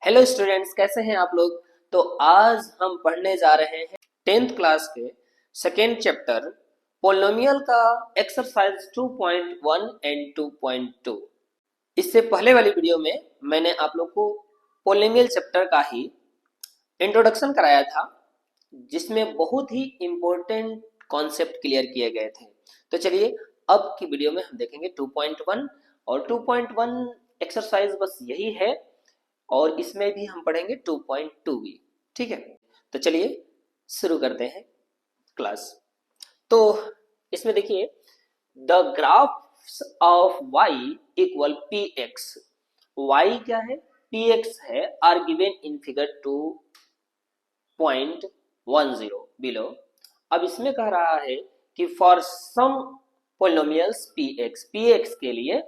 Hello students, कैसे हैं आप लोग। तो आज हम पढ़ने जा रहे हैं 10th क्लास के सेकेंड चैप्टर पोलिनोमियल का एक्सरसाइज 2.1 एंड 2.2। इससे पहले वाली वीडियो में मैंने आप लोग को पोलिनोमियल चैप्टर का ही इंट्रोडक्शन कराया था, जिसमें बहुत ही इम्पोर्टेंट कॉन्सेप्ट क्लियर किए गए थे। तो चलिए अब की वीडियो में हम देखेंगे 2.1 और 2.1 एक्सरसाइज बस यही है, और इसमें भी हम पढ़ेंगे 2.2 भी। ठीक है, तो चलिए शुरू करते हैं क्लास। तो इसमें देखिए, the graphs of y equal P X. Y क्या है, पी एक्स है, are given in figure 2.10 below. अब इसमें कह रहा है कि for some polynomials P X के लिए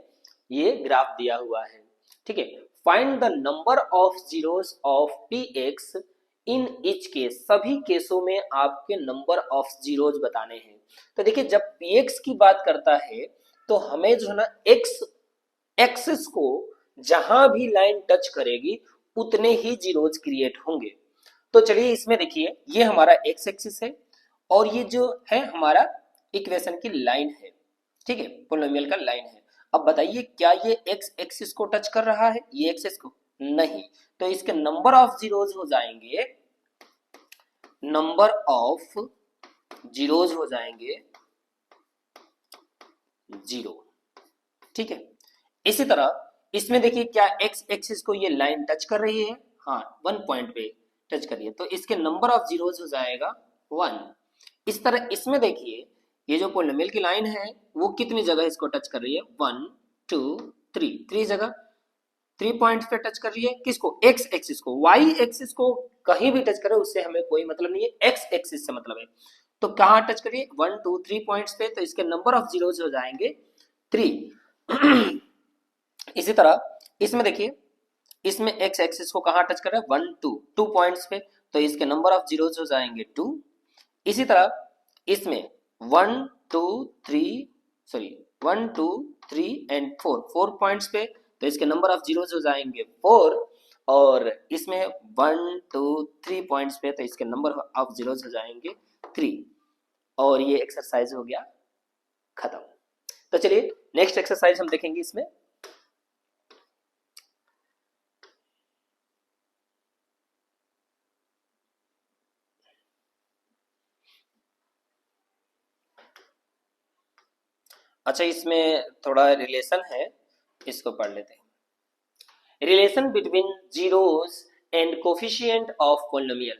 ये ग्राफ दिया हुआ है। ठीक है, find the number of zeros of P X in each case. सभी केसों में आपके नंबर ऑफ जीरोस बताने हैं। तो देखिए, जब पी एक्स की बात करता है तो हमें जो है ना एक्स एक्सिस को जहां भी लाइन टच करेगी उतने ही जीरोस क्रिएट होंगे। तो चलिए इसमें देखिए, ये हमारा एक्स एक्सिस है और ये जो है हमारा इक्वेशन की लाइन है। ठीक है, पोलिनोमियल का लाइन है। अब बताइए, क्या ये एक्स एक्सिस को टच कर रहा है, ये एक्सिस को? नहीं। तो इसके नंबर ऑफ जीरोज हो जाएंगे, नंबर ऑफ जीरोज हो जाएंगे 0। ठीक है, इसी तरह इसमें देखिए, क्या एक्स एक्सिस को ये लाइन टच कर रही है? हाँ, 1 पॉइंट पे टच कर रही है, तो इसके नंबर ऑफ जीरोज हो जाएगा 1। इस तरह इसमें देखिए, ये जो पोलिनोमियल की लाइन है वो कितनी जगह इसको टच कर रही है? 1 2 3, 3 जगह, 3 पॉइंट्स पे टच कर रही है। किसको? एक्स एक्सिस को। वाई एक्सिस को कहीं भी टच करे उससे हमें कोई मतलब नहीं है, एक्स एक्सिस से मतलब है। तो कहाँ टच करिए? 1 2 3 पॉइंट्स पे, तो इसके नंबर ऑफ जीरोज हो जाएंगे 3। इसी तरह इसमें देखिए, इसमें एक्स एक्सिस को कहाँ टच कर रहा है? 1 2 2 पॉइंट्स पे, तो इसके नंबर ऑफ जीरोज हो जाएंगे 2। इसी तरह इसमें 1 2 3 सॉरी 1 2 3 एंड 4 पॉइंट्स पे, तो इसके नंबर ऑफ जीरोज हो जाएंगे 4। और इसमें 1 2 3 पॉइंट्स पे, तो इसके नंबर ऑफ जीरोज हो जाएंगे 3। और ये एक्सरसाइज हो गया खत्म। तो चलिए नेक्स्ट एक्सरसाइज हम देखेंगे इसमें। अच्छा, इसमें थोड़ा रिलेशन है, इसको पढ़ लेते हैं। Relation between zeros and coefficient of polynomial.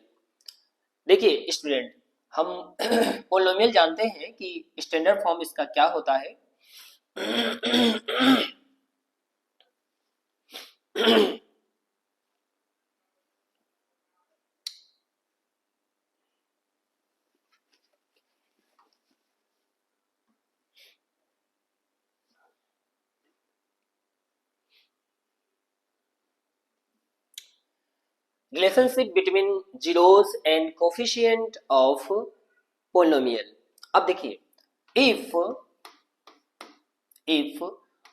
देखिए स्टूडेंट, हम पोलिनोमियल जानते हैं कि स्टैंडर्ड फॉर्म इसका क्या होता है। Relationship between zeros and coefficient of polynomial. अब देखिए, if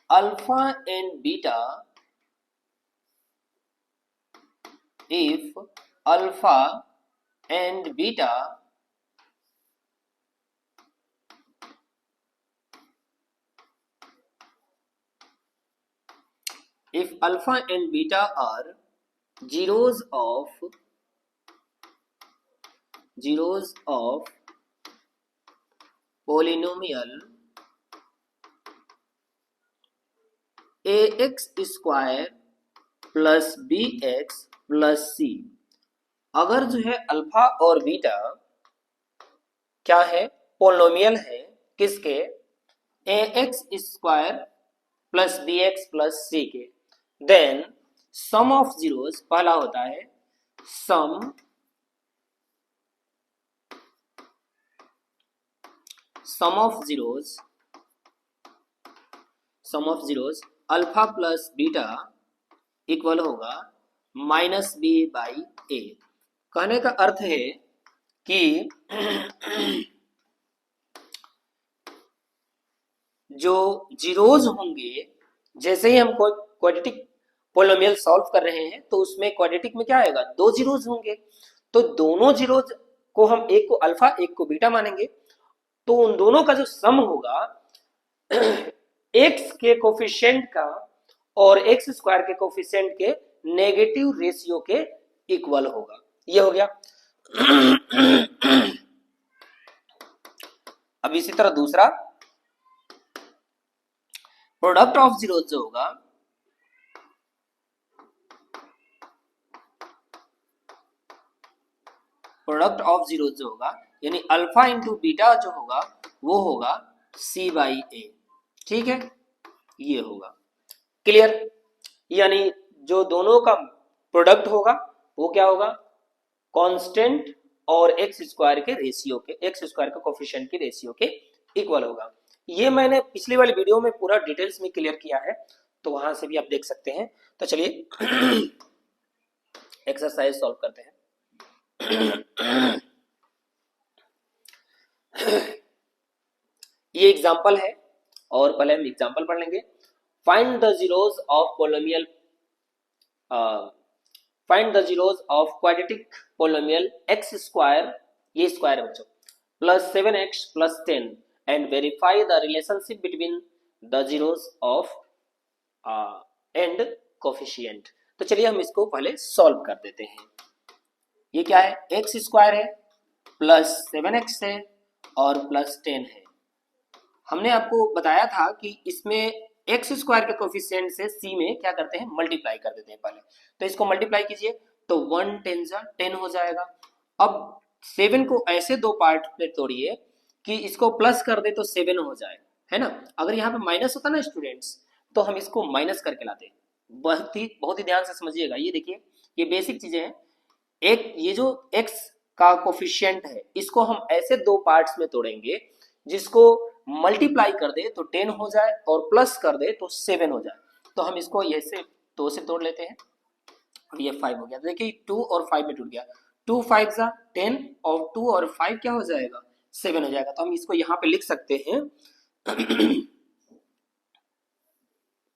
alpha and beta, if alpha and beta are zeros of polynomial ax square plus b x plus c. अगर जो है अल्फा और बीटा क्या है? पोलिनोमियल है। किसके? A x square plus b x plus c के। देन सम ऑफ जीरोस पहला होता है sum of zeros alpha plus beta equal होगा माइनस बी बाई ए। कहने का अर्थ है कि जो जीरोज होंगे, जैसे ही हम क्वाड्रेटिक पोलिनोमियल सॉल्व कर रहे हैं तो उसमें क्वाड्रेटिक में क्या आएगा, दो जीरोज होंगे, तो दोनों जीरोज को हम एक को अल्फा एक को बीटा मानेंगे, तो उन दोनों का जो सम होगा एक्स के कोफिशिएंट का और एक्स स्क्वायर के कोफिशिएंट के नेगेटिव रेशियो के इक्वल होगा। ये हो गया। अब इसी तरह दूसरा प्रोडक्ट ऑफ जीरोज जो होगा, प्रोडक्ट ऑफ जीरोज जो होगा यानी अल्फा इंटू बीटा जो होगा वो होगा सी बाई ए। ठीक है, ये होगा क्लियर। यानी जो दोनों का प्रोडक्ट होगा वो क्या होगा, कांस्टेंट और एक्स स्क्वायर के रेशियो के, एक्स स्क्वायर का कोफिशिएंट के रेशियो के इक्वल होगा। ये मैंने पिछली वाली वीडियो में पूरा डिटेल्स में क्लियर किया है, तो वहां से भी आप देख सकते हैं। तो चलिए एक्सरसाइज सॉल्व करते हैं। ये एग्जांपल है और पहले हम एग्जांपल पढ़ लेंगे। Find the zeros of polynomial, find the zeros of quadratic polynomial x square, ये स्क्वायर है बच्चों, plus 7x plus 10 and verify the relationship between the zeros of and coefficient. तो चलिए हम इसको पहले सॉल्व कर देते हैं। ये क्या है, एक्स स्क्वायर है प्लस 7x है और प्लस 10 है। हमने आपको बताया था कि इसमें एक्स स्क्वायर के कोफिशिएंट से सी में क्या करते हैं, मल्टीप्लाई कर देते हैं पहले। तो इसको मल्टीप्लाई कीजिए तो 1 10 10 हो जाएगा। अब 7 को ऐसे दो पार्ट में तोड़िए कि इसको प्लस कर दे तो 7 हो जाए, है ना। अगर यहाँ पे माइनस होता ना स्टूडेंट्स, तो हम इसको माइनस करके लाते। बहुत ही ध्यान से समझिएगा। ये देखिए, ये बेसिक चीजें हैं। एक ये जो x का कोफिशिएंट है इसको हम ऐसे दो पार्ट्स में तोड़ेंगे, जिसको मल्टीप्लाई कर दे तो 10 हो जाए और प्लस कर दे तो 7 हो जाए। तो हम इसको ऐसे 2 से तोड़ लेते हैं और ये 5 हो गया। देखिए 2 और 5 में टूट गया, 2 5 जा 10 और 2 और 5 क्या हो जाएगा, 7 हो जाएगा। तो हम इसको यहाँ पे लिख सकते हैं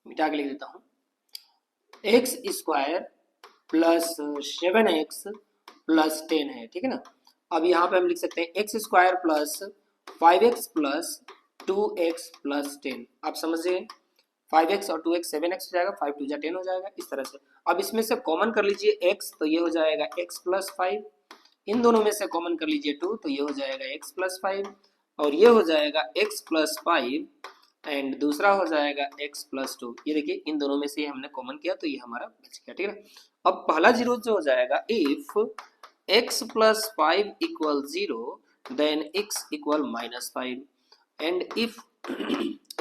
मिटा के लिख देता हूँ, x square plus 7x plus 10 है, ठीक है ना। अब यहाँ पे हम लिख सकते हैं x square plus 5x plus 2x plus 10। आप समझिए 5x और 2x 7x हो जाएगा, 5 2 जा 10 हो जाएगा, इस तरह से। अब इसमें से कॉमन कर लीजिए x, तो ये हो जाएगा x प्लस 5। इन दोनों में से कॉमन कर लीजिए 2, तो ये हो जाएगा x प्लस 5 और ये हो जाएगा x प्लस 5 एंड दूसरा हो जाएगा x प्लस 2। ये देखिए इन दोनों में से हमने कॉमन किया तो ये हमारा बच गया, ठीक है। अब पहला जीरो जो हो जाएगा, if x plus 5 equal 0 then x equal minus 5 and if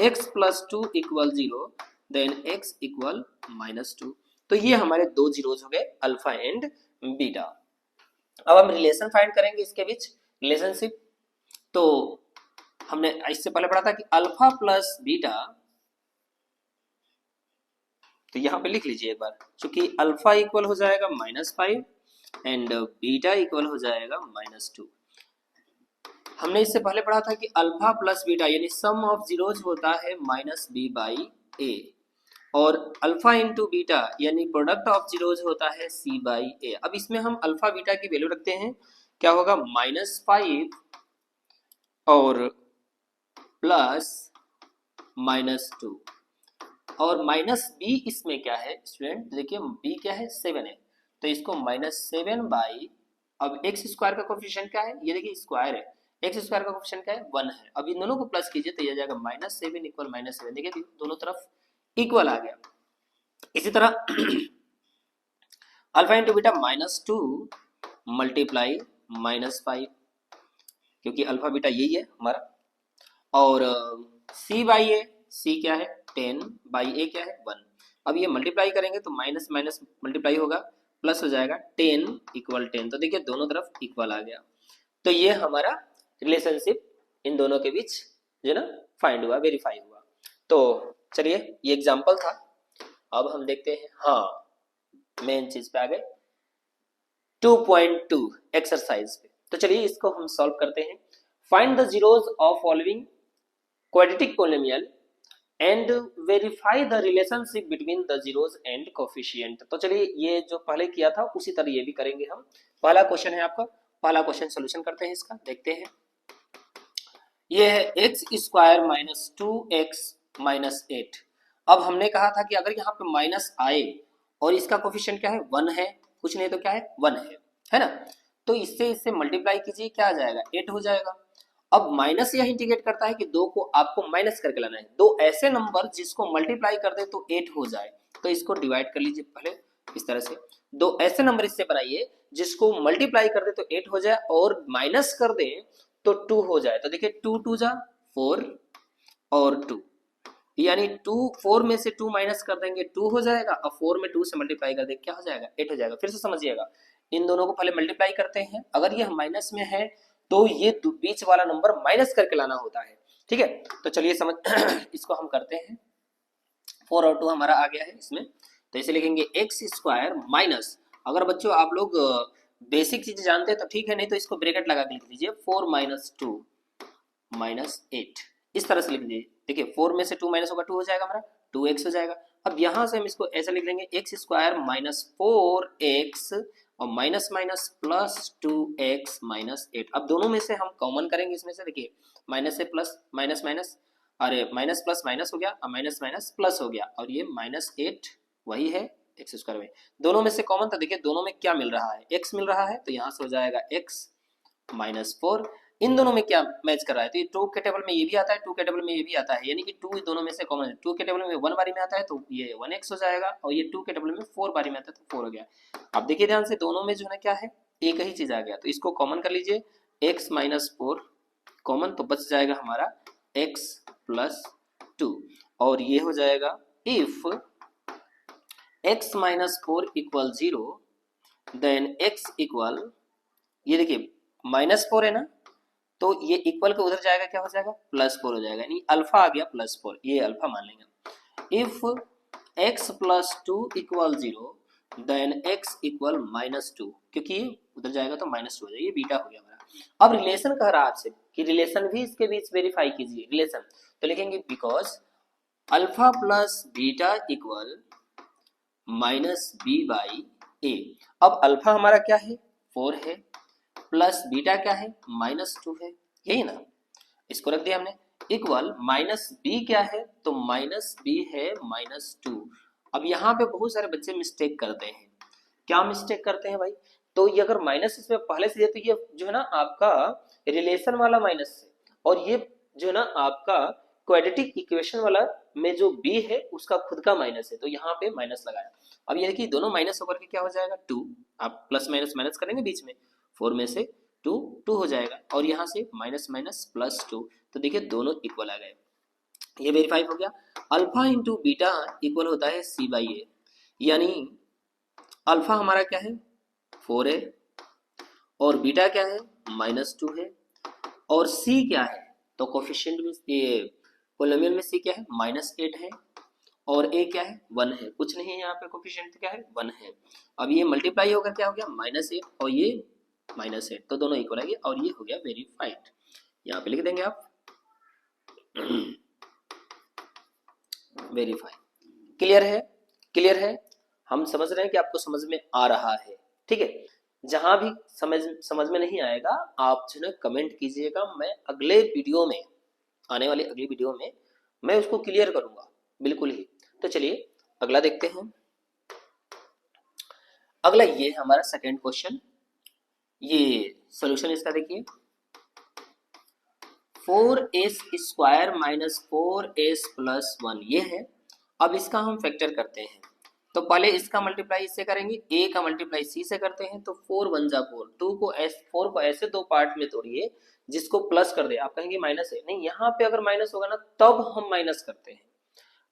x plus 2 equal 0 then x equal minus 2। तो ये हमारे दो जीरोज हो गए, अल्फा एंड बीटा। अब हम रिलेशन फाइंड करेंगे इसके बीच, रिलेशनशिप। तो हमने इससे पहले पढ़ा था कि अल्फा प्लस बीटा, तो यहां पे लिख लीजिए एक बार, क्योंकि अल्फा इक्वल हो जाएगा -5 एंड बीटा इक्वल हो जाएगा -2। हमने इससे पहले पढ़ा था कि अल्फा प्लस बीटा यानी सम ऑफ जीरोज होता है -b/a और अल्फा इंटू बीटा यानी प्रोडक्ट ऑफ जीरोज होता है c/a। अब इसमें हम अल्फा बीटा की वैल्यू रखते हैं, क्या होगा -5 और प्लस -2 और -b इसमें क्या है स्टूडेंट, देखिए b क्या है 7 है, तो इसको -7 बाई, अब एक्स स्क्वायर का कोफिशिएंट क्या है, ये देखिए स्क्वायर है, एक्स स्क्वायर का कोफिशिएंट क्या है 1 है। अब इन दोनों को प्लस कीजिए तो ये जाएगा -7 इक्वल -7, देखिए दोनों तरफ इक्वल आ गया। इसी तरह अल्फा इंटू बीटा -2 मल्टीप्लाई -5, क्योंकि अल्फा बीटा यही है हमारा, और c/a, c क्या है 10/a क्या है 1। अब ये मल्टीप्लाई करेंगे तो माइनस माइनस मल्टीप्लाई होगा, प्लस हो जाएगा 10 इक्वल 10, तो देखिए दोनों तरफ इक्वल आ गया। तो ये हमारा रिलेशनशिप इन दोनों के बीच जो ना फाइंड हुआ, वेरीफाई हुआ। तो चलिए ये एग्जांपल था। अब हम देखते हैं, हाँ मेन चीज पे आ गए 2.2 एक्सरसाइज पे। तो चलिए इसको हम सॉल्व करते हैं। Find the zeros of following quadratic polynomial and verify the relationship between the zeros and coefficient. तो चलिए ये जो पहले किया था उसी तरह ये भी करेंगे हम। पहला क्वेश्चन है आपका, पहला क्वेश्चन सोल्यूशन करते हैं इसका, देखते हैं। ये है x square minus 2x minus 8। अब हमने कहा था कि अगर यहाँ पे माइनस आए और इसका कोफिशिएंट क्या है 1 है, कुछ नहीं तो क्या है 1 है ना। तो इससे इससे मल्टीप्लाई कीजिए, क्या आ जाएगा 8 हो जाएगा। अब माइनस यह इंडिकेट करता है कि दो को आपको माइनस करके लाना है, दो ऐसे नंबर जिसको मल्टीप्लाई कर दे तो 8 हो जाए। तो इसको डिवाइड कर लीजिए पहले इस तरह से, दो ऐसे नंबर इससे बनाइए जिसको मल्टीप्लाई कर दे तो 8 हो जाए और माइनस कर दे तो 2 हो जाए। तो देखिए 2 2 जा 4 और 2, यानी 2 4 में से 2 माइनस कर देंगे 2 हो जाएगा, और 4 में 2 से मल्टीप्लाई कर देंगे क्या हो जाएगा 8 हो जाएगा। फिर से समझिएगा, इन दोनों को पहले मल्टीप्लाई करते हैं, अगर यह माइनस में है तो ये बीच वाला नंबर माइनस करके लाना होता है, ठीक है। तो चलिए समझ इसको हम करते हैं। 4 और 2 हमारा आ गया है इसमें, तो इसे लिखेंगे एक्स स्क्वायर माइनस, अगर बच्चों आप लोग बेसिक चीजें जानते हैं तो ठीक है, नहीं तो इसको ब्रैकेट लगा के लिख दीजिए 4 माइनस 2 माइनस 8, इस तरह से लिख दीजिए। देखिए 4 में से 2 माइनस होगा 2 हो जाएगा हमारा, 2x हो जाएगा। अब यहाँ से हम इसको ऐसा लिख लेंगे एक्स स्क्वायर माइनस 4x और minus minus plus 2x minus 8। अब दोनों में से हम कॉमन करेंगे, इसमें से देखिए माइनस से प्लस माइनस माइनस, अरे माइनस प्लस माइनस हो गया और माइनस माइनस प्लस हो गया, और ये माइनस 8 वही है एक्स स्क्वायर में। दोनों में से कॉमन था, देखिए दोनों में क्या मिल रहा है x मिल रहा है, तो यहाँ से हो जाएगा x माइनस 4। इन दोनों में क्या मैच कर रहा है, तो ये 2 के टेबल में ये भी आता है, 2 के टेबल में ये भी आता है, यानी कि 2 दोनों में से कॉमन है। 2 के टेबल में 1 बारी में आता है तो ये 1x हो जाएगा, और ये 2 के टेबल में 4 बारी में आता है तो 4 हो गया। अब देखिए ध्यान से, दोनों में जो है क्या है एक ही चीज आ गया, तो इसको कॉमन कर लीजिए, x माइनस 4 कॉमन, तो बच जाएगा हमारा x प्लस 2, और ये हो जाएगा if x minus 4 equal 0 then x equal, ये देखिए माइनस 4 है ना, तो ये इक्वल के उधर जाएगा क्या हो जाएगा प्लस 4 हो जाएगा, यानी अल्फा आ गया प्लस 4, ये अल्फा मान लेंगे। If x plus 2 equal 0 then x equal minus 2, क्योंकि उधर जाएगा तो माइनस 2 हो जाएगा, ये बीटा हो गया हमारा। अब रिलेशन कह रहा है आपसे कि रिलेशन भी इसके बीच वेरीफाई कीजिए रिलेशन, तो लिखेंगे because alpha plus beta equal minus b by a. अब अल्फा हमारा क्या है 4 है, प्लस बीटा क्या है माइनस 2 है, यही ना, इसको रख दिया हमने, इक्वल माइनस बी क्या है, तो माइनस बी है माइनस 2। अब यहाँ पे बहुत सारे बच्चे मिस्टेक करते हैं, क्या मिस्टेक करते हैं भाई, तो ये अगर माइनस इसमें पहले से है तो ये जो है ना आपका रिलेशन वाला माइनस है, और ये जो है ना आपका क्वाड्रेटिक इक्वेशन वाला में जो b है उसका खुद का माइनस है, तो यहाँ पे माइनस लगाया। अब ये देखिए दोनों माइनस होकर के क्या हो जाएगा 2, आप प्लस माइनस माइनस करेंगे बीच में, 4 में से 2 2 हो जाएगा, और यहाँ से माइनस माइनस प्लस 2, तो देखिए दोनों इक्वल आ गए, ये वेरीफाई हो गया। अल्फा इंटू बीटा इक्वल होता है सी बाई ए, यानी अल्फा हमारा क्या है 4 है, और बीटा क्या है माइनस 2 है, और सी क्या है, तो कोफिशिएंट में ये पोलिनोमियल में सी क्या है माइनस 8 है, और ए क्या है 1 है, कुछ नहीं है यहाँ पे, कोफिशिएंट क्या है 1 है। अब ये मल्टीप्लाई होकर क्या हो गया माइनस 8 और ये माइनस 8, तो दोनों इक्वल आएंगे, और ये हो गया वेरीफाइड। यहाँ पे लिख देंगे आप वेरीफाई। क्लियर है, क्लियर है, हम समझ रहे हैं कि आपको समझ में आ रहा है, ठीक है। जहां भी समझ में नहीं आएगा आप जो है कमेंट कीजिएगा, मैं अगले वीडियो में, आने वाली अगली वीडियो में मैं उसको क्लियर करूंगा बिल्कुल ही। तो चलिए अगला देखते हैं। अगला ये है हमारा सेकंड क्वेश्चन, ये सॉल्यूशन इसका देखिए 4s square minus 4s plus 1 ये है। अब इसका हम फैक्टर करते हैं, तो पहले इसका मल्टीप्लाई इससे करेंगे, a का मल्टीप्लाई c से करते हैं, तो 4 1 जा 4, 4 को ऐसे दो पार्ट में तोड़िए जिसको प्लस कर दे। आप कहेंगे माइनस है, नहीं यहाँ पे अगर माइनस होगा ना तब हम माइनस करते हैं,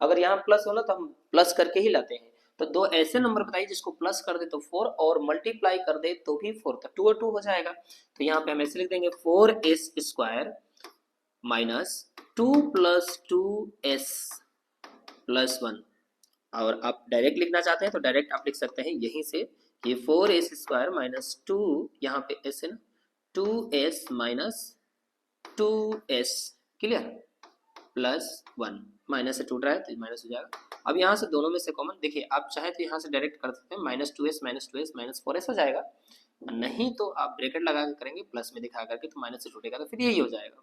अगर यहाँ प्लस हो ना तो हम प्लस करके ही लाते हैं। तो दो ऐसे नंबर बताइए जिसको प्लस कर दे तो 4 और मल्टीप्लाई कर दे तो भी 4, तो 2 और 2 हो जाएगा। तो यहाँ पे हम ऐसे लिख देंगे 4s square minus 2 plus 2s plus 1, और आप डायरेक्ट लिखना चाहते हैं तो डायरेक्ट आप लिख सकते हैं यहीं से, ये 4s स्क्वायर माइनस 2, यहाँ पे s है ना 2s minus 2s, clear, +1 minus से टूट रहा है तो माइनस हो जाएगा। अब यहाँ से दोनों में से कॉमन देखिए, आप चाहे तो यहाँ से डायरेक्ट कर सकते हैं, -2s -4s हो जाएगा, नहीं तो आप ब्रैकेट लगा के करेंगे प्लस में दिखा करके तो माइनस से टूटेगा तो फिर यही हो जाएगा।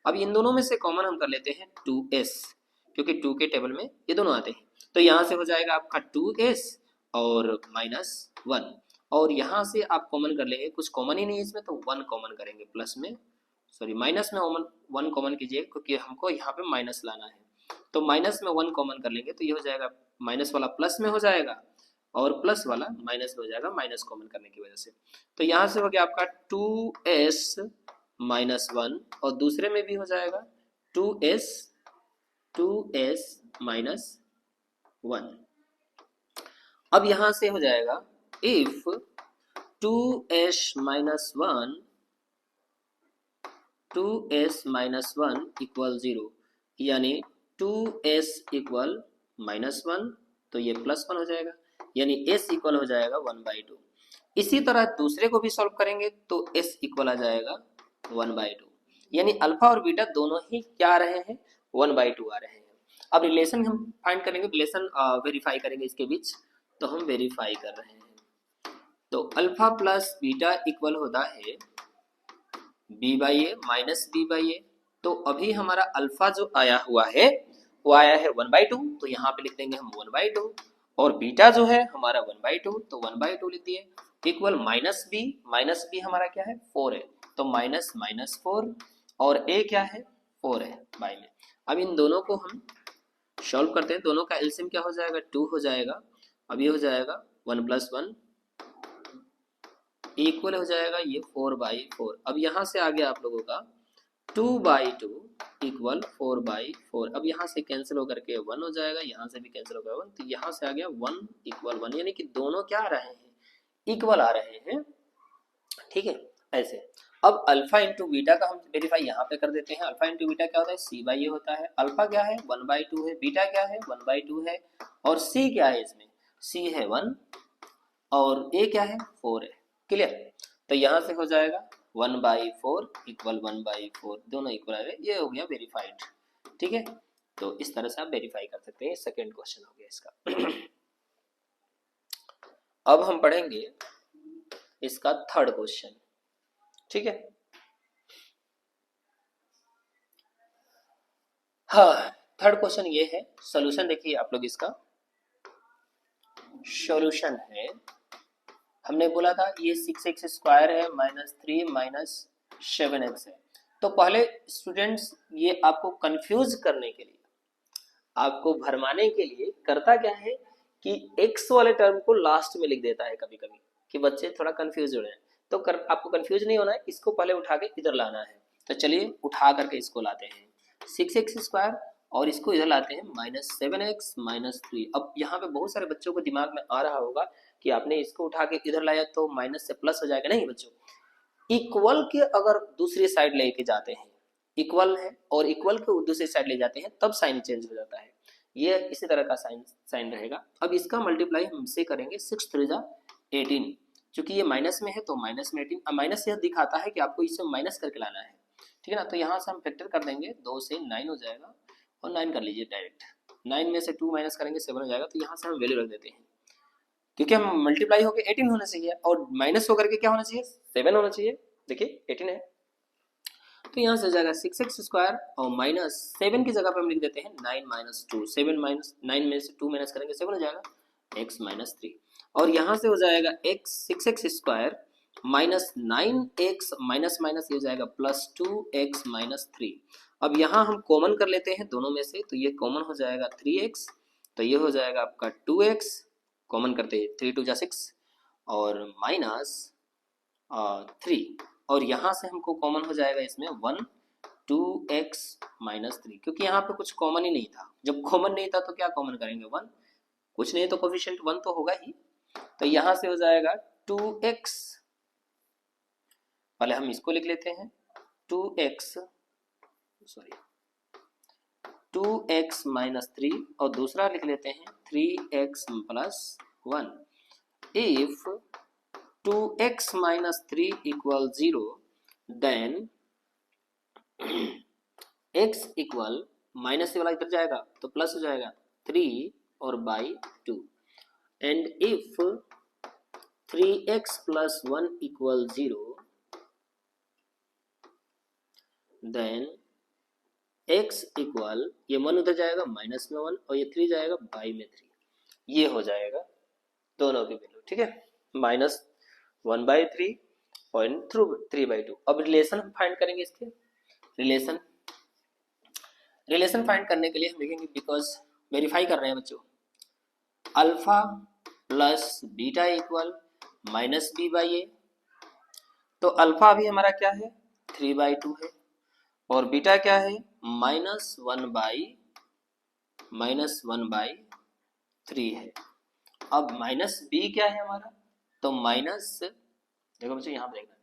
अब इन दोनों में से कॉमन हम कर लेते हैं 2s, क्योंकि 2 के टेबल में ये दोनों आते हैं, तो यहाँ से हो जाएगा आपका 2s और -1, और यहाँ से आप कॉमन कर लेंगे, कुछ कॉमन ही नहीं है इसमें तो 1 कॉमन करेंगे, प्लस में सॉरी माइनस में 1 कॉमन कीजिए क्योंकि हमको यहाँ पे माइनस लाना है, तो माइनस में 1 कॉमन कर लेंगे तो ये हो जाएगा माइनस वाला प्लस में हो जाएगा और प्लस वाला माइनस में हो जाएगा, माइनस कॉमन करने की वजह से। तो यहाँ से हो गया आपका 2s -1 और दूसरे में भी हो जाएगा 2s -1। अब यहाँ से हो जाएगा इफ 2s -1 इक्वल 0, यानी 2s इक्वल -1 तो ये +1 हो जाएगा, यानी s इक्वल हो जाएगा 1/2। इसी तरह दूसरे को भी सॉल्व करेंगे तो s इक्वल आ जाएगा 1/2, यानी अल्फा और बीटा दोनों ही क्या आ रहे हैं 1/2 आ रहे हैं। अब रिलेशन हम फाइंड करेंगे, रिलेशन वेरीफाई करेंगे इसके बीच, तो हम वेरीफाई कर रहे हैं, तो अल्फा प्लस बीटा इक्वल होता है b/a माइनस b/a। तो अभी हमारा अल्फा जो आया हुआ है वो आया है 1/2, तो यहाँ पे लिख देंगे हम 1/2, और बीटा जो है हमारा 1/2 तो 1/2 लिख दिए, इक्वल माइनस बी हमारा क्या है 4 है, तो -4 और a क्या है 4 है बाई में। अब इन दोनों को हम सॉल्व करते हैं, दोनों का एलसीएम क्या हो जाएगा 2 हो जाएगा। अब ये हो जाएगा 1 + 1 इक्वल हो जाएगा ये 4/4। अब यहाँ से आ गया आप लोगों का 2/2 इक्वल 4/4। अब यहाँ से कैंसिल होकर के 1 हो जाएगा, यहाँ से भी कैंसिल होकर 1, तो यहाँ से आ गया 1 इक्वल 1, यानी कि दोनों क्या आ रहे हैं इक्वल आ रहे हैं, ठीक है ऐसे। अब अल्फा इंटू बीटा का हम वेरीफाई यहाँ पे कर देते हैं। अल्फा इंटू बीटा क्या होता है c/a होता है, अल्फा क्या है 1/2 है, बीटा क्या है 1/2 है, और c क्या है इसमें c है 1 और a क्या है 4 है, क्लियर। तो यहाँ से हो जाएगा 1/4 इक्वल 1/4, दोनों इक्वल आ रहे, ये हो गया वेरीफाइड, ठीक है। तो इस तरह से आप वेरीफाई कर सकते हैं, सेकेंड क्वेश्चन हो गया इसका। अब हम पढ़ेंगे इसका थर्ड क्वेश्चन, ठीक है। हाँ, थर्ड क्वेश्चन ये है, सॉल्यूशन देखिए आप लोग, इसका सॉल्यूशन है, हमने बोला था ये 6x² है -3 -7x है। तो पहले स्टूडेंट्स ये आपको कंफ्यूज करने के लिए, आपको भरमाने के लिए करता क्या है कि x वाले टर्म को लास्ट में लिख देता है कभी कभी, कि बच्चे थोड़ा कंफ्यूज हो रहे हैं। तो आपको कंफ्यूज नहीं होना है, इसको पहले उठा के इधर लाना है। तो चलिए उठा करके इसको लाते हैं 6x² और इसको इधर लाते हैं -7x -3। अब यहाँ पे बहुत सारे बच्चों को दिमाग में आ रहा होगा कि आपने इसको उठा के इधर लाया तो माइनस से प्लस हो जाएगा। नहीं बच्चों, इक्वल के अगर दूसरी साइड लेके जाते हैं, इक्वल है और इक्वल के दूसरी साइड ले जाते हैं तब साइन चेंज हो जाता है, ये इसी तरह का साइन रहेगा। अब इसका मल्टीप्लाई हमसे करेंगे 6 3 जा 18, चूंकि ये माइनस में है तो माइनस में 18, माइनस यह दिखाता है कि आपको इससे माइनस करके लाना है, ठीक है ना। तो यहाँ से हम फैक्टर कर देंगे, 2 से 9 हो जाएगा और 9 कर लीजिए डायरेक्ट, 9 में से 2 माइनस करेंगे 7 हो जाएगा। तो यहाँ से हम वैल्यू रख देते हैं, क्योंकि हम मल्टीप्लाई होकर 18 होना चाहिए और माइनस होकर के क्या होना चाहिए 7 होना चाहिए। देखिए 18 है तो यहाँ से हो जाएगा 6x² और -7 की जगह पे हम लिख देते हैं 9 - 2, 7 9 में से 2 माइनस करेंगे 7 हो जाएगा x -3, और यहाँ से हो जाएगा x 6x² -9x minus minus ये हो जाएगा +2x -3। अब यहाँ हम कॉमन कर लेते हैं दोनों में से, तो ये कॉमन हो जाएगा 3x, तो ये हो जाएगा आपका 2x, कॉमन करते हैं 3 2 जा 6 और -3, और यहाँ से हमको कॉमन हो जाएगा इसमें 1 2x -3, क्योंकि यहाँ पे कुछ कॉमन ही नहीं था। जब कॉमन नहीं था तो क्या कॉमन करेंगे 1, कुछ नहीं तो कोफिशिएंट 1 तो होगा ही। तो यहाँ से हो जाएगा 2x, पहले हम इसको लिख लेते हैं 2x -3 और दूसरा लिख लेते हैं 3x + 1। If 2x -3 = 0, then x = minus वाला इधर जाएगा तो प्लस हो जाएगा 3 और by 2। And if 3x plus 1 equal 0, then x equal, ये 1 उधर जाएगा माइनस में 1 और ये 3 जाएगा बाई में 3, ये हो जाएगा दोनों की वैल्यू, ठीक है, -1/3 पॉइंट थ्रू 3/2। अब रिलेशन हम फाइंड करेंगे इसके, रिलेशन फाइंड करने के लिए हम लिखेंगे, बिकॉज वेरीफाई कर रहे हैं बच्चों, alpha plus beta equal -b/a, तो अल्फा अभी हमारा क्या है 3/2 है और बीटा क्या है -1/3 है। अब माइनस बी क्या है हमारा, तो माइनस, देखो बच्चों यहाँ देखना,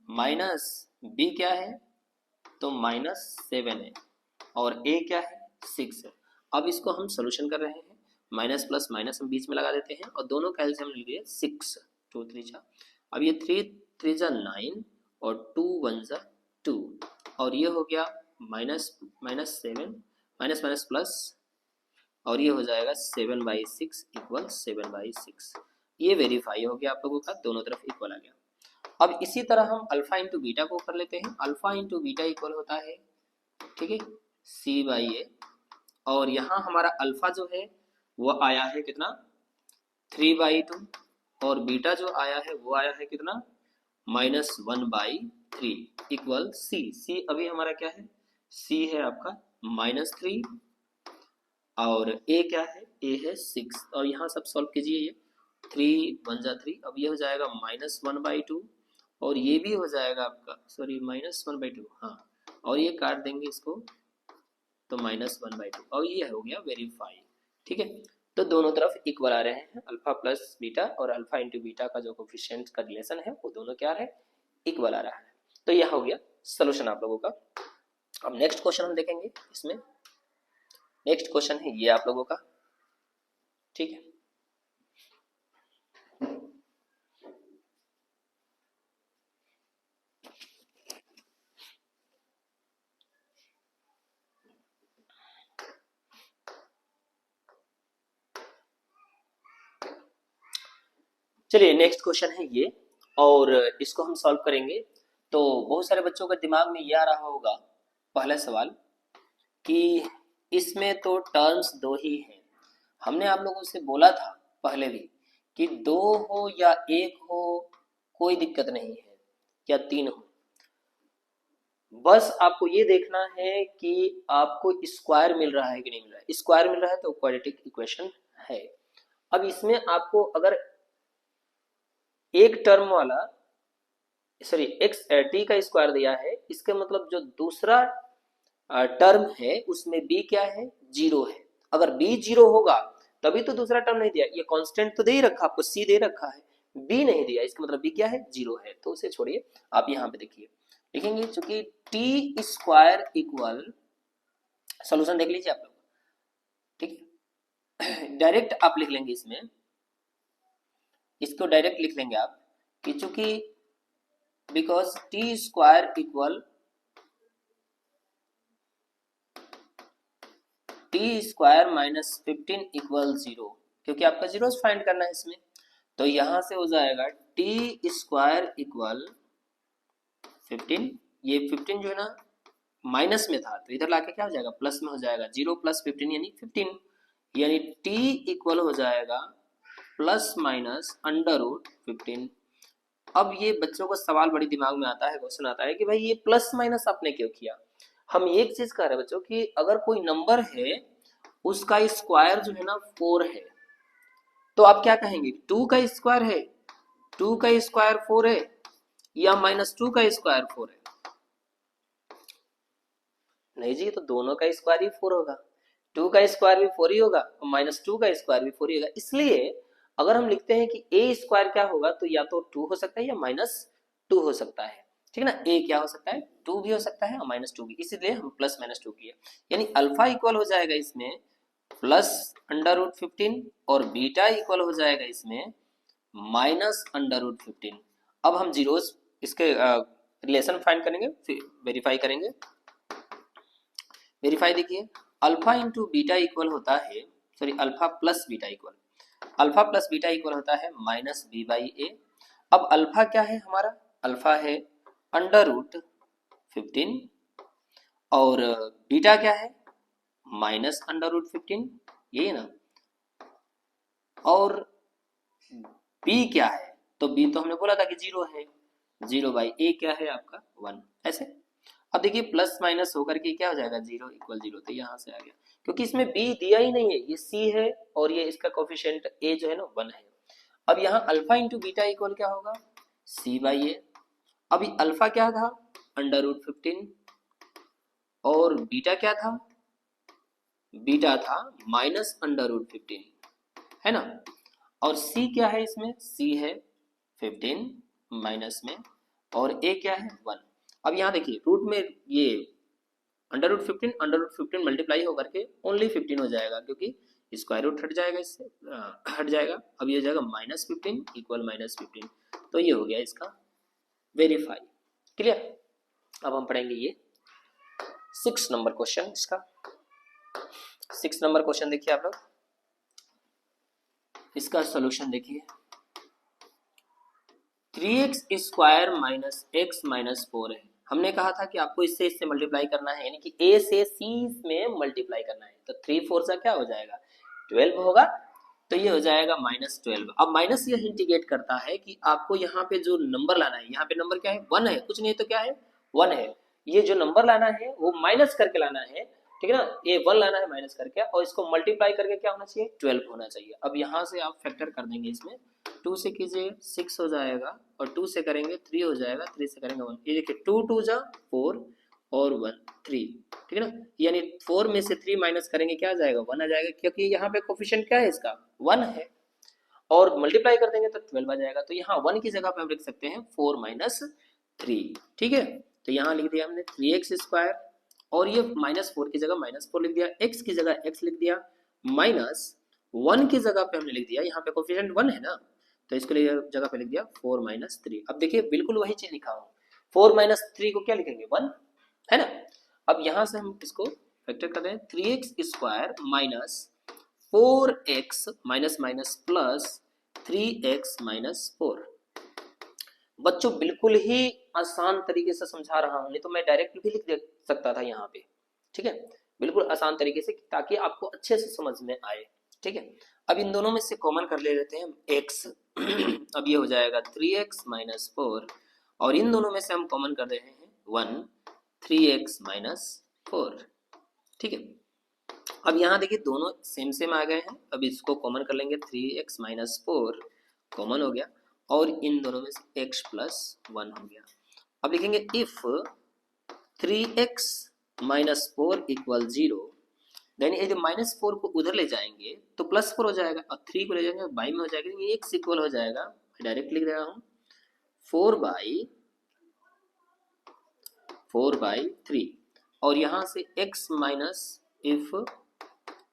माइनस बी क्या है तो -7 है और ए क्या है 6 है। अब इसको हम सोल्यूशन कर रहे हैं, माइनस प्लस माइनस हम बीच में लगा देते हैं और दोनों का एलसीएम ले लिए 6, 2 3 जा, अब ये 3 3 जा 9 और 2 1 जा 2 और ये हो गया -7 माइनस प्लस और ये हो जाएगा 7/6 इक्वल 7/6। ये वेरीफाई हो गया आप लोगों का, दोनों तरफ इक्वल आ गया। अब इसी तरह हम अल्फा इंटू बीटा को कर लेते हैं, अल्फा इंटू बीटा इक्वल होता है, ठीक है, c/a, और यहाँ हमारा अल्फा जो है वो आया है कितना 3/2 और बीटा जो आया है वो आया है कितना -1/3 इक्वल c अभी हमारा क्या है, c है आपका -3 और a क्या है, a है 6 और यहाँ सब सॉल्व कीजिए, ये 3 1 जा 3, अब ये हो जाएगा -1/2 और ये भी हो जाएगा आपका, सॉरी -1/2, हाँ, और ये काट देंगे इसको तो -1/2 और ये हो गया वेरीफाई, ठीक है। तो दोनों तरफ इक्वल आ रहे हैं, अल्फा प्लस बीटा और अल्फा इंटू बीटा का जो कोफिशिएंट का रिलेशन है वो दोनों क्या है, इक्वल आ रहा है। तो यह हो गया सोल्यूशन आप लोगों का। अब नेक्स्ट क्वेश्चन हम देखेंगे, इसमें नेक्स्ट क्वेश्चन है ये आप लोगों का, ठीक है। चलिए नेक्स्ट क्वेश्चन है ये और इसको हम सॉल्व करेंगे। तो बहुत सारे बच्चों के दिमाग में ये आ रहा होगा पहला सवाल कि इसमें तो टर्म्स दो ही हैं, हमने आप लोगों से बोला था पहले भी कि 2 हो या 1 हो कोई दिक्कत नहीं है, या 3 हो, बस आपको ये देखना है कि आपको स्क्वायर मिल रहा है कि नहीं मिल रहा है। स्क्वायर मिल रहा है तो क्वाड्रेटिक इक्वेशन है। अब इसमें आपको अगर एक टर्म वाला, सॉरी एक्स टी का स्क्वायर दिया है, इसका मतलब जो दूसरा टर्म है उसमें b क्या है 0 है, अगर b 0 होगा तभी तो दूसरा टर्म नहीं दिया, ये कांस्टेंट तो दे ही रखा आपको, c दे रखा है, b नहीं दिया, इसका मतलब b क्या है 0 है, तो उसे छोड़िए, आप यहाँ पे देखिए लिखेंगे चूंकि टी स्क्वायर इक्वल, सोल्यूशन देख लीजिए आप लोग, ठीक है, डायरेक्ट आप लिख लेंगे इसमें, इसको डायरेक्ट लिख लेंगे आप कि चूंकि because T square equal T square -15 equal 0, क्योंकि आपका जीरोस फाइंड करना है इसमें, तो यहां से हो जाएगा टी स्क्वायर इक्वल 15, ये 15 जो है ना माइनस में था तो इधर लाके क्या हो जाएगा प्लस में हो जाएगा, 0 + 15 यानी 15, यानी टी इक्वल हो जाएगा ±√15। अब ये बच्चों को सवाल बड़ी दिमाग में आता है, क्वेश्चन आता है कि भाई ये प्लस माइनस आपने क्यों किया। हम एक चीज कह रहे हैं बच्चों कि अगर कोई नंबर है उसका स्क्वायर जो है ना 4 है, तो आप क्या कहेंगे 2 का स्क्वायर है, 2 का स्क्वायर 4 है या -2 का स्क्वायर 4 है, नहीं जी, तो दोनों का स्क्वायर ही 4 होगा, 2 का स्क्वायर भी 4 ही होगा और -2 का स्क्वायर भी 4 ही होगा। इसलिए अगर हम लिखते हैं कि a स्क्वायर क्या होगा तो या तो 2 हो सकता है या -2 हो सकता है, ठीक है ना, a क्या हो सकता है 2 भी हो सकता है और -2 भी, इसीलिए हम +-2 किए, यानी अल्फा इक्वल हो जाएगा इसमें +√15 और बीटा इक्वल हो जाएगा इसमें -√15। अब हम जीरोस इसके रिलेशन फाइंड करेंगे, फिर वेरीफाई करेंगे। वेरीफाई देखिए, अल्फा इंटू बीटा इक्वल होता है, sorry alpha plus beta equal, alpha plus beta equal होता है माइनस बी बाई ए। अब अल्फा क्या है हमारा, अल्फा है अंडर रूट 15 और बीटा क्या है माइनस अंडर रूट 15, यही ना। और बी क्या है, तो बी तो हमने बोला था कि 0 है, 0 बाई ए क्या है आपका 1, ऐसे। अब देखिए प्लस माइनस होकर के क्या हो जाएगा 0 इक्वल 0, तो यहाँ से आ गया, क्योंकि इसमें बी दिया ही नहीं है, ये सी है और ये इसका कोफिशिएंट ए जो है ना 1 है। अब यहाँ अल्फा इंटू बीटा इक्वल क्या होगा सी बाई ए। अभी अल्फा क्या था अंडर रूट 15 और बीटा क्या था, बीटा था माइनस अंडर रूट 15, है ना। और सी क्या है इसमें, सी है 15 माइनस में और ए क्या है 1। अब यहाँ देखिए रूट में ये अंडर रूट 15 मल्टीप्लाई होकर के ओनली 15 हो जाएगा, क्योंकि स्क्वायर रूट हट जाएगा, इससे हट जाएगा। अब ये हो जाएगा माइनस 15 इक्वल माइनस 15, तो ये हो गया इसका वेरीफाई। क्लियर। अब हम पढ़ेंगे ये 6 नंबर क्वेश्चन, इसका 6 नंबर क्वेश्चन देखिए आप लोग, इसका सोल्यूशन देखिए। 3x square minus x minus 4 है, हमने कहा था कि आपको इससे मल्टीप्लाई करना है, यानी कि a से c में मल्टीप्लाई करना है, तो 3 4 सा क्या हो जाएगा 12 होगा, तो ये हो जाएगा माइनस 12। अब माइनस ये इंडिकेट करता है कि आपको यहाँ पे जो नंबर लाना है, यहाँ पे नंबर क्या है 1 है, कुछ नहीं तो क्या है 1 है, ये जो नंबर लाना है वो माइनस करके लाना है, ठीक है ना, ये 1 लाना है माइनस करके, और इसको मल्टीप्लाई करके क्या होना चाहिए 12 होना चाहिए। अब यहाँ से आप फैक्टर कर देंगे, इसमें 2 से कीजिए 6 हो जाएगा, और 2 से करेंगे 3 हो जाएगा, 3 से करेंगे 1, ये देखिए 2 2 जा 4 और 1 3, ठीक है ना, यानी 4 में से 3 माइनस करेंगे क्या आ जाएगा 1 आ जाएगा, क्योंकि यहाँ पे कोफिशिएंट क्या है इसका 1 है, और मल्टीप्लाई कर देंगे तो 12 आ जाएगा, तो यहाँ 1 की जगह पे हम लिख सकते हैं 4 माइनस 3, ठीक है। तो यहाँ लिख दिया हमने 3x स्क्वायर, और ये माइनस 4 की जगह माइनस 4 लिख दिया, x की जगह x लिख दिया, माइनस 1 की जगह पे हमने लिख दिया, यहाँ पे कोफिशिएंट 1 है ना, तो इसके लिए जगह पे लिख दिया 4 माइनस 3। अब देखिए बिल्कुल वही चीज लिखा हूँ, 4 माइनस 3 को क्या लिखेंगे 1, है ना। अब यहाँ से हम इसको फैक्टर कर रहे हैं, 3x square minus 4x minus minus plus 3x minus 4। बच्चों बिल्कुल ही आसान तरीके से समझा रहा हूं, नहीं तो मैं डायरेक्ट भी लिख दे सकता था यहाँ पे, ठीक है, बिल्कुल आसान तरीके से ताकि आपको अच्छे से समझ में आए, ठीक है। अब इन दोनों में से कॉमन कर ले लेते हैं हम x अब ये हो जाएगा 3x माइनस 4, और इन दोनों में से हम कॉमन कर रहे हैं 1 3x माइनस 4, ठीक है। अब यहाँ देखिए दोनों सेम सेम आ गए हैं, अब इसको कॉमन कर लेंगे 3x माइनस 4 कॉमन हो गया, और इन दोनों में से x प्लस 1 हो गया। अब लिखेंगे if 3x minus 4 equal 0, then ये जो माइनस 4 को उधर ले जाएंगे तो प्लस 4 हो जाएगा, और 3 को ले जाएंगे बाई में हो जाएगा, ये x इक्वल हो जाएगा, डायरेक्ट लिख रहा हूँ 4 बाई 3, और यहाँ से x minus if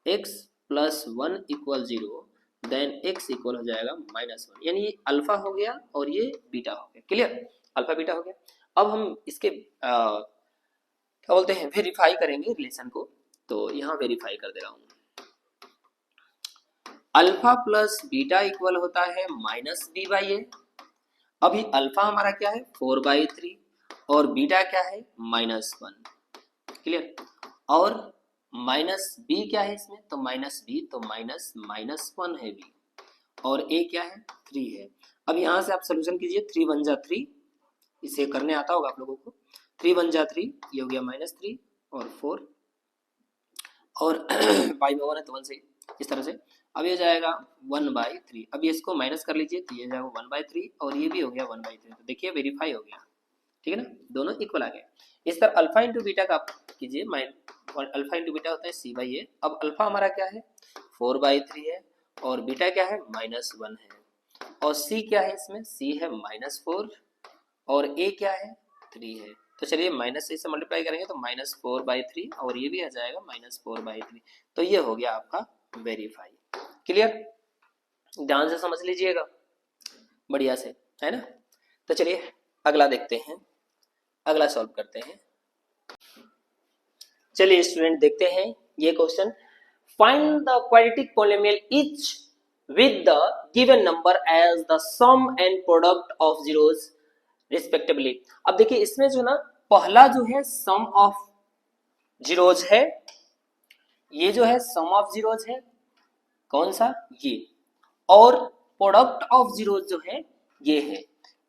x plus 1 equal 0, then x equal हो जाएगा माइनस 1, यानी ये अल्फा हो गया और ये बीटा हो गया। क्लियर, अल्फा बीटा हो गया। अब हम इसके क्या बोलते हैं वेरीफाई करेंगे रिलेशन को, तो यहाँ वेरीफाई कर दे रहा हूँ। अल्फा प्लस बीटा इक्वल होता है माइनस बी बाई ए। अभी अल्फा हमारा क्या है 4 बाई 3 और बीटा क्या है माइनस 1, क्लियर। और माइनस बी क्या है इसमें, तो माइनस बी, तो माइनस माइनस 1 है बी, और ए क्या है 3 है। अब यहाँ से आप सोल्यूशन कीजिए, 3 1 जा 3, इसे करने आता होगा आप लोगों को, 3 1 जा 3, ये हो गया माइनस 3 और 4, और बाई में 1 है तो 1 से इस तरह से। अब ये जाएगा 1 बाई 3, अब ये इसको माइनस कर लीजिए, तो ये जाएगा 1 बाई 3 और ये भी हो गया 1 बाई 3, तो देखिए वेरीफाई हो गया, ठीक है ना, दोनों इक्वल आ गए। इस तरह अल्फा इंटू बीटा का आप कीजिए, अल्फा इंटू बीटा होता है सी बाई ए। अब अल्फा हमारा क्या है 4 बाई 3 है, और बीटा क्या है माइनस 1 है, और सी क्या है इसमें, सी है माइनस 4 और ए क्या है 3 है। तो चलिए माइनस से मल्टीप्लाई करेंगे तो माइनस 4 बाई 3, और ये भी आ जाएगा माइनस 4 बाई 3, तो ये हो गया आपका वेरीफाई। क्लियर, ध्यान से समझ लीजिएगा बढ़िया से, है ना। तो चलिए अगला देखते हैं, अगला सॉल्व करते हैं। चलिए स्टूडेंट देखते हैं ये question. Find the quadratic polynomial etch with the given number as the sum and product of zeros respectively। अब देखिए इसमें जो ना पहला जो है सम ऑफ जीरोज है, ये जो है सम ऑफ जीरोज है, कौन सा ये, और प्रोडक्ट ऑफ जीरोज जो है ये है।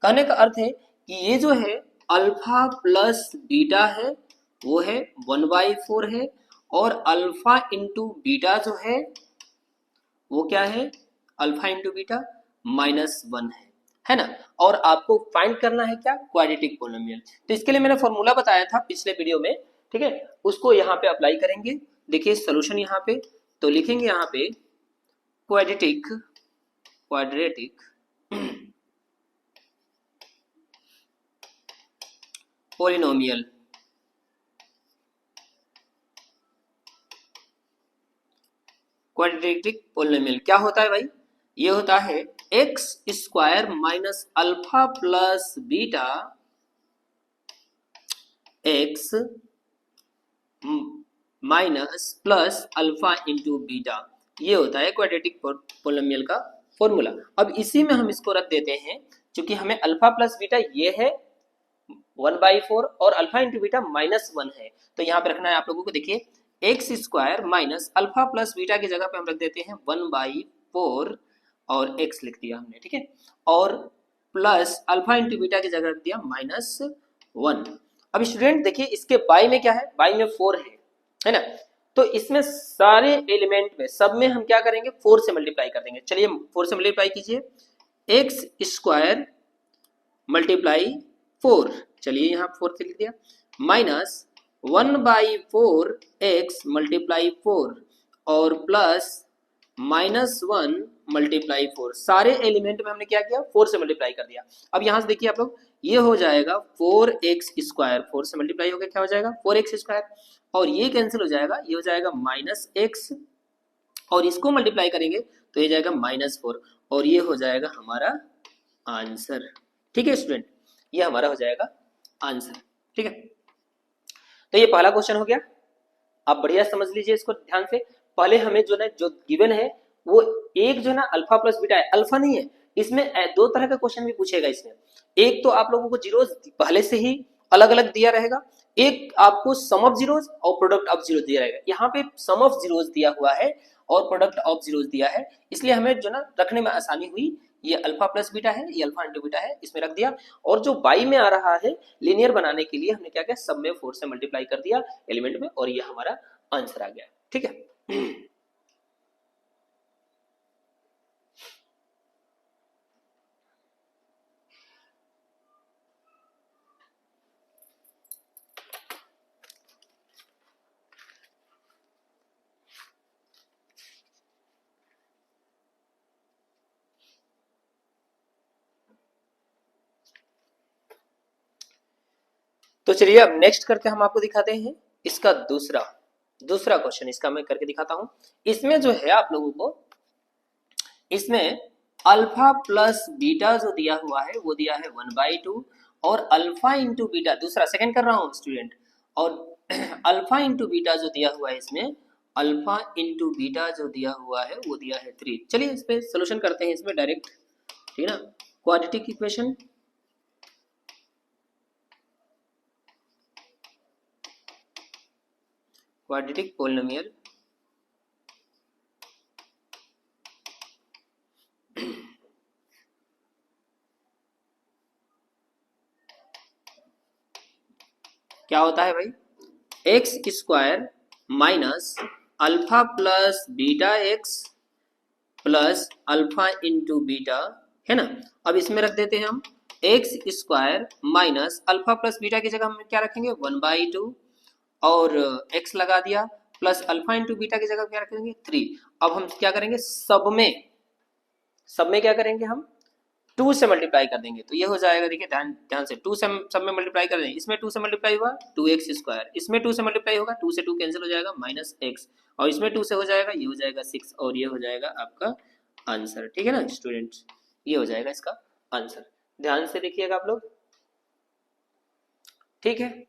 कहने का अर्थ है कि ये जो है अल्फा प्लस बीटा है वो है 1/4 है, और अल्फा इंटू बीटा जो वो क्या है, अल्फा इंटू बीटा -1 है ना। और आपको फाइंड करना है क्या, क्वाड्रेटिक पॉलिनोमियल। तो इसके लिए मैंने फॉर्मूला बताया था पिछले वीडियो में, ठीक है, उसको यहाँ पे अप्लाई करेंगे। देखिए सॉल्यूशन यहाँ पे तो लिखेंगे यहाँ पे क्वाड्रेटिक पॉलिनोमियल। क्वाड्रेटिक पॉलिनोमियल क्या होता है भाई, ये होता है x square minus alpha plus beta x minus plus alpha into beta, ये होता है क्वाड्रेटिक पॉलिनोमियल का फॉर्मूला। अब इसी में हम इसको रख देते हैं, क्योंकि हमें अल्फा प्लस बीटा ये है 1/4 और अल्फा इंटू बीटा -1 है, तो यहाँ पे रखना है आप लोगों को। देखिए x square minus alpha plus beta की जगह पे हम रख देते हैं 1/4 और एक्स लिख दिया हमने, ठीक है, और प्लस अल्फा इंटू बीटा की जगह रख दिया -1। अब स्टूडेंट देखिए इसके बाई में क्या है, बाई में 4 है ना, तो इसमें सारे एलिमेंट में सब में हम क्या करेंगे, 4 से मल्टीप्लाई कर देंगे। चलिए 4 से मल्टीप्लाई कीजिए, एक्स स्क्वायर मल्टीप्लाई 4, चलिए यहाँ 4 से लिख दिया, माइनस 1/4 एक्स मल्टीप्लाई 4 और प्लस -1 मल्टीप्लाई 4। सारे एलिमेंट में हमने क्या किया, 4 से मल्टीप्लाई कर दिया। अब यहाँ से देखिए आप लोग, ये हो जाएगा 4x स्क्वायर, 4 से मल्टीप्लाई हो गया क्या हो जाएगा 4x स्क्वायर, और ये कैंसिल हो जाएगा, ये हो जाएगा -x, और इसको मल्टीप्लाई करेंगे तो ये जाएगा -4, और ये हो जाएगा हमारा आंसर। ठीक है स्टूडेंट, ये हमारा हो जाएगा आंसर। ठीक है, तो ये पहला क्वेश्चन हो गया। आप बढ़िया समझ लीजिए इसको ध्यान से। पहले हमें जो ना जो गिवन है वो एक जो ना अल्फा प्लस बीटा है, अल्फा नहीं है इसमें, दो तरह का क्वेश्चन भी पूछेगा इसमें। एक तो आप लोगों को जीरोस पहले से ही अलग अलग दिया रहेगा, एक आपको सम ऑफ जीरोस और प्रोडक्ट ऑफ जीरोस दिया रहेगा। यहाँ पे सम ऑफ जीरोस दिया हुआ है और प्रोडक्ट ऑफ जीरोस दिया है, इसलिए हमें जो ना रखने में आसानी हुई। ये अल्फा प्लस बीटा है, ये अल्फा इंटू बीटा है, इसमें रख दिया। और जो बाई में आ रहा है लीनियर बनाने के लिए हमने क्या किया, सब में 4 से मल्टीप्लाई कर दिया एलिमेंट में, और ये हमारा आंसर आ गया। ठीक है, तो चलिए अब नेक्स्ट करके हम आपको दिखाते हैं इसका दूसरा क्वेश्चन। इसका मैं करके दिखाता हूं। इसमें जो है आप लोगों को, इसमें अल्फा प्लस बीटा जो दिया हुआ है वो दिया है 1/2, और अल्फा इंटू बीटा, दूसरा सेकंड कर रहा हूं स्टूडेंट, और अल्फा इंटू बीटा जो दिया हुआ है इसमें, अल्फा इंटू बीटा जो दिया हुआ है वो दिया है 3। चलिए इस पे सोल्यूशन करते हैं इसमें डायरेक्ट, ठीक है ना। क्वाड्रेटिक इक्वेशन, क्वाड्रेटिक पॉलिनोमियल, क्या होता है भाई, x square minus alpha plus beta x plus alpha into beta, है ना। अब इसमें रख देते हैं हम x square minus alpha plus beta की जगह हम क्या रखेंगे 1/2, और एक्स लगा दिया, प्लस अल्फा इंटू बीटा की जगह क्या रखेंगे 3। अब हम क्या करेंगे, सब में क्या करेंगे हम 2 से मल्टीप्लाई कर देंगे, तो ये हो जाएगा, देखिए ध्यान से 2 से सब में मल्टीप्लाई कर देंगे। इसमें 2 से मल्टीप्लाई हुआ 2x स्क्वायर, इसमें 2 से मल्टीप्लाई होगा 2 से 2 कैंसिल हो जाएगा -x, और इसमें 2 से हो जाएगा, ये हो जाएगा 6, और ये हो जाएगा आपका आंसर। ठीक है ना स्टूडेंट्स, ये हो जाएगा इसका आंसर। ध्यान से देखिएगा आप लोग, ठीक है।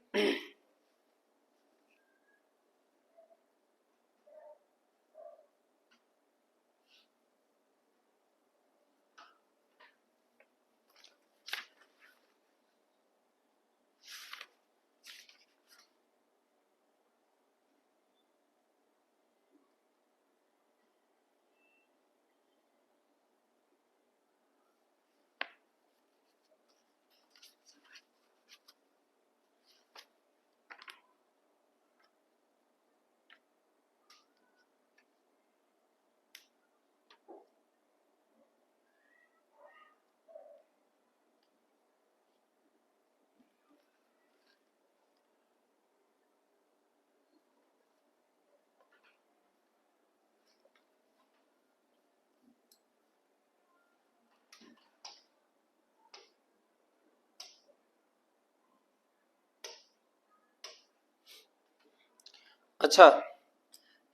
अच्छा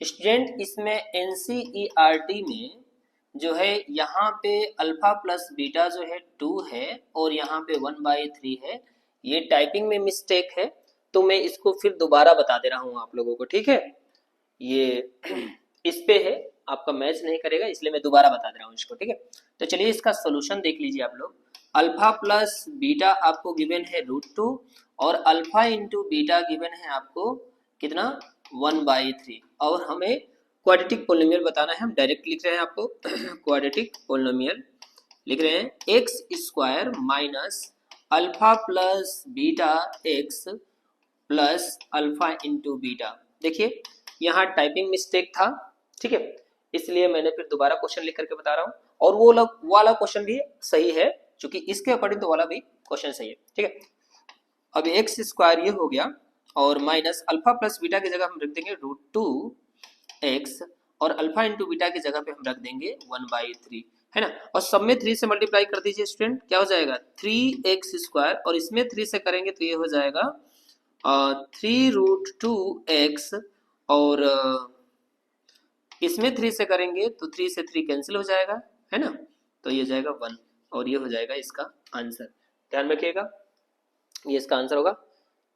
स्टूडेंट, इसमें एनसीईआरटी में जो है यहाँ पे अल्फा प्लस बीटा जो है 2 है और यहाँ पे 1/3 है। ये टाइपिंग में मिस्टेक है, तो मैं इसको फिर दोबारा बता दे रहा हूँ आप लोगों को, ठीक है। ये इस पे है, आपका मैच नहीं करेगा, इसलिए मैं दोबारा बता दे रहा हूँ इसको, ठीक है। तो चलिए इसका सोल्यूशन देख लीजिए आप लोग। अल्फा प्लस बीटा आपको गिवन है √2 और अल्फा इंटू बीटा गिवन है आपको कितना 1/3 और हमें क्वाड्रेटिक पोलिनोमियल बताना है। हम डायरेक्ट लिख रहे हैं आपको क्वाड्रेटिक पोलिनोमियल लिख रहे हैं x square minus alpha plus beta x plus alpha into beta. देखिए यहाँ टाइपिंग मिस्टेक था, ठीक है, इसलिए मैंने फिर दोबारा क्वेश्चन लिख करके बता रहा हूँ। और वो वाला क्वेश्चन भी सही है, क्योंकि इसके अकॉर्डिंग तो वाला भी क्वेश्चन सही है, ठीक है। अब एक्स स्क्वायर ये हो गया और माइनस अल्फा प्लस बीटा की जगह हम रख देंगे √2x और अल्फा इंटू बीटा की जगह पे हम रख देंगे 1/3, है ना। और सब में 3 से मल्टीप्लाई कर दीजिए स्टूडेंट, क्या हो जाएगा 3x² और इसमें 3 से करेंगे तो ये हो जाएगा 3√2x और इसमें 3 से करेंगे तो 3 से 3 कैंसिल हो जाएगा, है ना। तो ये जाएगा 1 और ये हो जाएगा इसका आंसर। ध्यान रखिएगा, ये इसका आंसर होगा,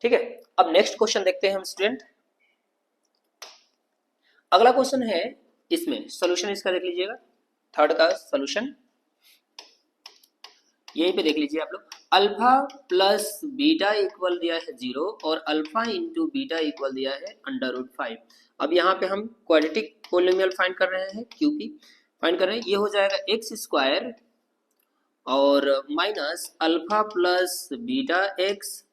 ठीक है। अब नेक्स्ट क्वेश्चन देखते हैं हम स्टूडेंट। अगला क्वेश्चन है, इसमें सॉल्यूशन इसका देख लीजिएगा, थर्ड का सॉल्यूशन यहीं पे देख लीजिए आप लोग। अल्फा प्लस बीटा इक्वल दिया है 0 और अल्फा इंटू बीटा इक्वल दिया है √5। अब यहाँ पे हम क्वाड्रेटिक पोलिनोमियल फाइंड कर रहे हैं, क्यूपी फाइंड कर रहे हैं। ये हो जाएगा एक्स स्क्वायर और minus alpha plus beta x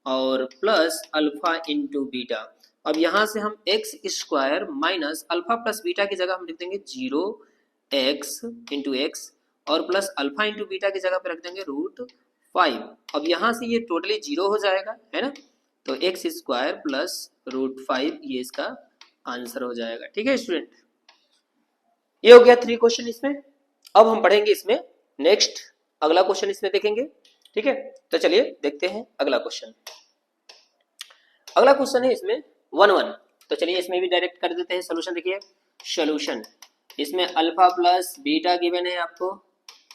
और प्लस अल्फा इंटू बीटा। अब यहाँ से हम x square minus alpha plus beta की जगह हम लिख देंगे 0x इंटू एक्स और प्लस अल्फा इंटू बीटा की जगह पे रख देंगे √5। अब यहाँ से ये टोटली 0 हो जाएगा, है ना। तो एक्स स्क्वायर प्लस √5 ये इसका आंसर हो जाएगा, ठीक है स्टूडेंट। ये हो गया 3 क्वेश्चन इसमें। अब हम पढ़ेंगे इसमें नेक्स्ट अगला क्वेश्चन इसमें देखेंगे, ठीक है। तो चलिए देखते हैं अगला क्वेश्चन। अगला क्वेश्चन है इसमें 1 तो चलिए इसमें भी डायरेक्ट कर देते हैं सोल्यूशन। देखिए सोल्यूशन, इसमें अल्फा प्लस बीटा गिवन है आपको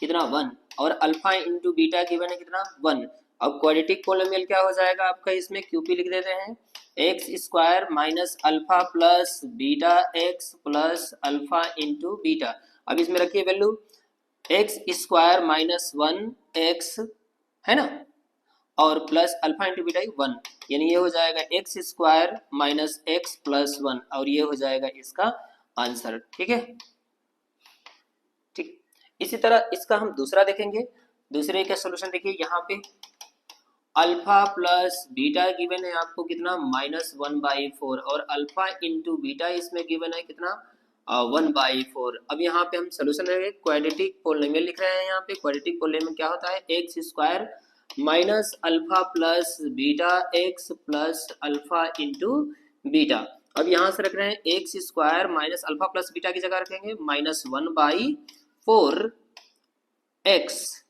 कितना 1 और अल्फा इंटू बीटा गिवन है कितना 1। अब क्वाड्रेटिक पोलिनोमियल क्या हो जाएगा आपका, इसमें क्यूपी लिख देते हैं x square minus alpha plus beta x plus alpha into beta. अब इसमें रखिए value x square minus 1x, है ना, और प्लस अल्फा इंटू बीटा 1, यानी ये हो जाएगा x square minus x plus 1 और ये हो जाएगा इसका आंसर, ठीक है। ठीक, इसी तरह इसका हम दूसरा देखेंगे। दूसरे का सोल्यूशन देखिए, यहाँ पे अल्फा प्लस बीटा गिवन है आपको कितना -1/4 और अल्फा इंटू बीटा इसमें गिवन है कितना 1/4। अब यहाँ पे हम सोल्यूशन है क्वाड्रेटिक पोलिनोमियल लिख रहे हैं। यहाँ पे क्वाड्रेटिक पोलिनोमियल क्या होता है, x square minus alpha plus beta x plus alpha into beta. अब यहाँ से रख रहे हैं x square minus alpha plus beta की जगह रखेंगे -1/4 एक्स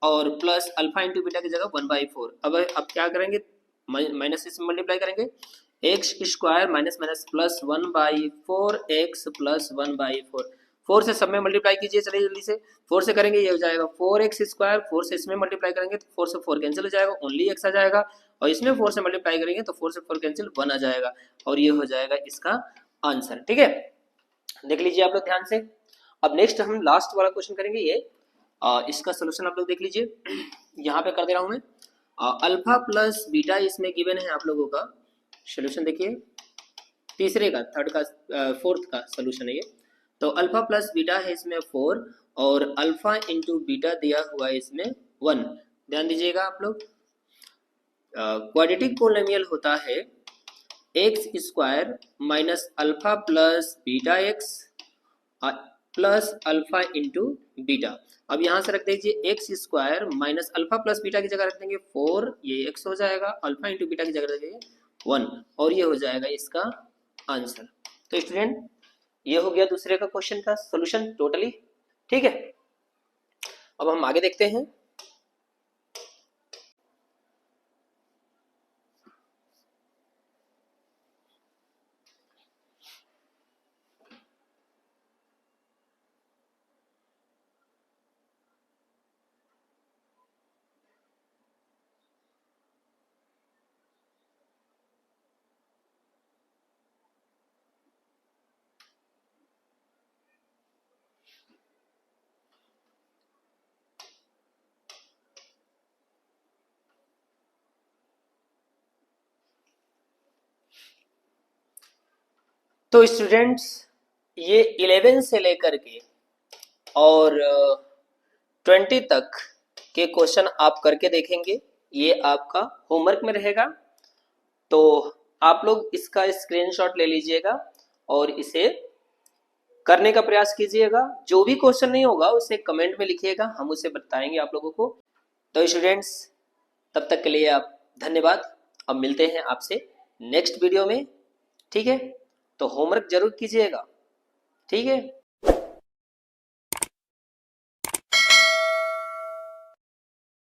और प्लस अल्फा इंटू बीटा की जगह 1/4। अब क्या करेंगे, माइनस से मल्टीप्लाई करेंगे, x square minus minus plus 1/4 x plus 1/4। 4 से सब में मल्टीप्लाई कीजिए, चलिए जल्दी से। 4 से करेंगे ये हो जाएगा 4x स्क्वायर, 4 से इसमें मल्टीप्लाई करेंगे तो 4 से 4 कैंसिल हो जाएगा, ओनली x आ जाएगा। और इसमें 4 से मल्टीप्लाई करेंगे तो 4 से 4 कैंसिल 1 आ जाएगा और ये हो जाएगा इसका आंसर, ठीक है। देख लीजिए आप लोग ध्यान से। अब नेक्स्ट हम लास्ट वाला क्वेश्चन करेंगे, ये इसका सोल्यूशन आप लोग देख लीजिए। यहाँ पे कर दे रहा हूँ मैं, अल्फा प्लस बीटा इसमें गिवन है आप लोगों का। सोल्यूशन देखिए तीसरे का, थर्ड का, फोर्थ का सोल्यूशन है ये। तो अल्फा प्लस बीटा है इसमें 4 और अल्फा इंटू बीटा दिया हुआ है इसमें 1। ध्यान दीजिएगा आप लोग, क्वाड्रेटिक पोलिनोमियल होता है x square minus alpha plus beta x plus alpha into beta. अब यहाँ से रख दीजिए x square minus alpha plus beta की जगह रख देंगे 4, ये एक्स हो जाएगा, अल्फा इंटू बीटा की जगह रख देंगे 1 और ये हो जाएगा इसका आंसर। तो स्टूडेंट ये हो गया दूसरे का क्वेश्चन का सॉल्यूशन टोटली, ठीक है। अब हम आगे देखते हैं। तो स्टूडेंट्स ये 11 से लेकर के और 20 तक के क्वेश्चन आप करके देखेंगे, ये आपका होमवर्क में रहेगा। तो आप लोग इसका स्क्रीनशॉट ले लीजिएगा और इसे करने का प्रयास कीजिएगा। जो भी क्वेश्चन नहीं होगा उसे कमेंट में लिखिएगा, हम उसे बताएंगे आप लोगों को। तो स्टूडेंट्स तब तक के लिए आप धन्यवाद। अब मिलते हैं आपसे नेक्स्ट वीडियो में, ठीक है। तो होमवर्क जरूर कीजिएगा, ठीक है।